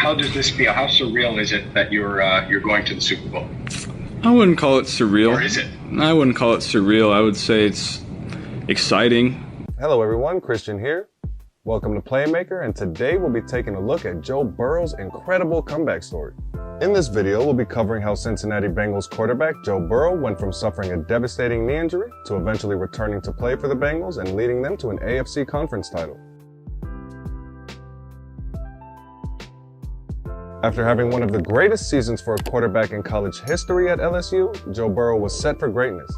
how does this feel? How surreal is it that you're going to the Super Bowl? I wouldn't call it surreal. Or is it? I wouldn't call it surreal. I would say it's exciting. Hello everyone, Christian here. Welcome to Playmaker, and today we'll be taking a look at Joe Burrow's incredible comeback story. In this video, we'll be covering how Cincinnati Bengals quarterback Joe Burrow went from suffering a devastating knee injury to eventually returning to play for the Bengals and leading them to an AFC conference title. After having one of the greatest seasons for a quarterback in college history at LSU, Joe Burrow was set for greatness.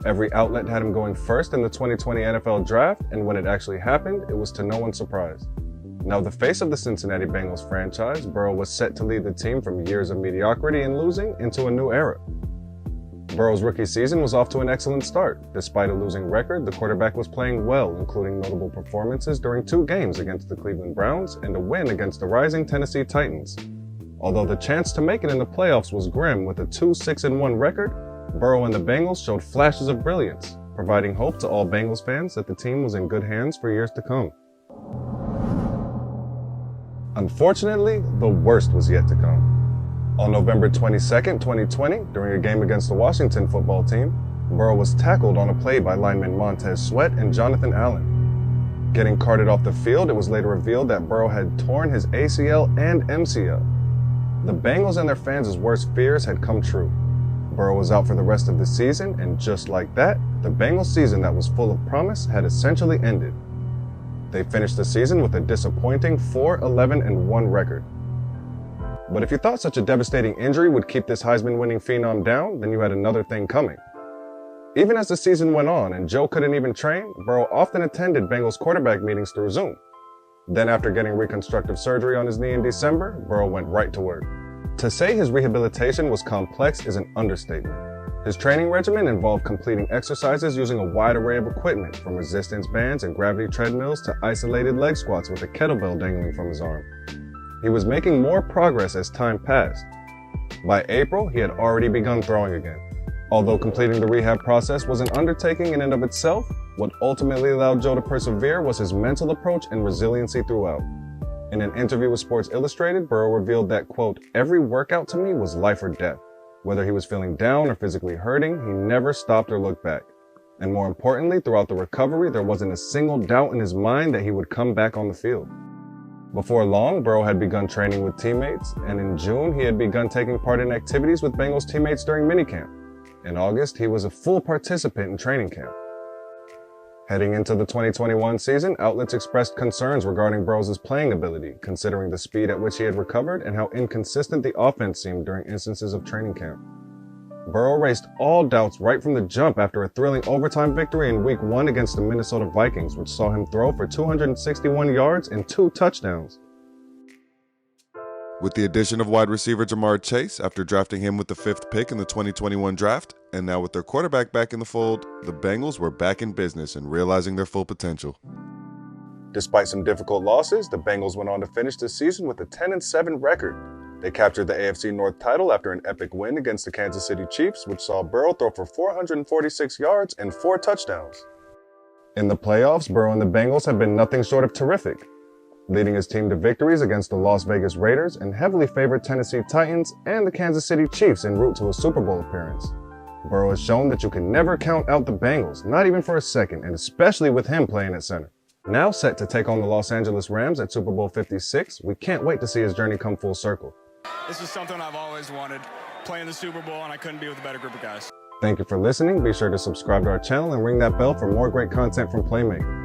Every outlet had him going first in the 2020 NFL Draft, and when it actually happened, it was to no one's surprise. Now the face of the Cincinnati Bengals franchise, Burrow was set to lead the team from years of mediocrity and losing into a new era. Burrow's rookie season was off to an excellent start. Despite a losing record, the quarterback was playing well, including notable performances during 2 games against the Cleveland Browns and a win against the rising Tennessee Titans. Although the chance to make it in the playoffs was grim with a 2-6-1 record, Burrow and the Bengals showed flashes of brilliance, providing hope to all Bengals fans that the team was in good hands for years to come. Unfortunately, the worst was yet to come. On November 22, 2020, during a game against the Washington football team, Burrow was tackled on a play by linemen Montez Sweat and Jonathan Allen. Getting carted off the field, it was later revealed that Burrow had torn his ACL and MCL. The Bengals and their fans' worst fears had come true. Burrow was out for the rest of the season, and just like that, the Bengals season that was full of promise had essentially ended. They finished the season with a disappointing 4-11-1 record. But if you thought such a devastating injury would keep this Heisman-winning phenom down, then you had another thing coming. Even as the season went on and Joe couldn't even train, Burrow often attended Bengals quarterback meetings through Zoom. Then after getting reconstructive surgery on his knee in December, Burrow went right to work. To say his rehabilitation was complex is an understatement. His training regimen involved completing exercises using a wide array of equipment, from resistance bands and gravity treadmills to isolated leg squats with a kettlebell dangling from his arm. He was making more progress as time passed. By April, he had already begun throwing again. Although completing the rehab process was an undertaking in and of itself, what ultimately allowed Joe to persevere was his mental approach and resiliency throughout. In an interview with Sports Illustrated, Burrow revealed that, quote, "Every workout to me was life or death. Whether he was feeling down or physically hurting, he never stopped or looked back. And more importantly, throughout the recovery, there wasn't a single doubt in his mind that he would come back on the field." Before long, Burrow had begun training with teammates, and in June, he had begun taking part in activities with Bengals teammates during minicamp. In August, he was a full participant in training camp. Heading into the 2021 season, outlets expressed concerns regarding Burrow's playing ability, considering the speed at which he had recovered and how inconsistent the offense seemed during instances of training camp. Burrow erased all doubts right from the jump after a thrilling overtime victory in Week 1 against the Minnesota Vikings, which saw him throw for 261 yards and 2 touchdowns. With the addition of wide receiver Jamar Chase after drafting him with the 5th pick in the 2021 draft, and now with their quarterback back in the fold, the Bengals were back in business and realizing their full potential. Despite some difficult losses, the Bengals went on to finish the season with a 10-7 record. They captured the AFC North title after an epic win against the Kansas City Chiefs, which saw Burrow throw for 446 yards and 4 touchdowns. In the playoffs, Burrow and the Bengals have been nothing short of terrific, leading his team to victories against the Las Vegas Raiders and heavily favored Tennessee Titans and the Kansas City Chiefs en route to a Super Bowl appearance. Burrow has shown that you can never count out the Bengals, not even for a second, and especially with him playing at center. Now set to take on the Los Angeles Rams at Super Bowl 56, we can't wait to see his journey come full circle. This is something I've always wanted, playing the Super Bowl, and I couldn't be with a better group of guys. Thank you for listening. Be sure to subscribe to our channel and ring that bell for more great content from Playmaker.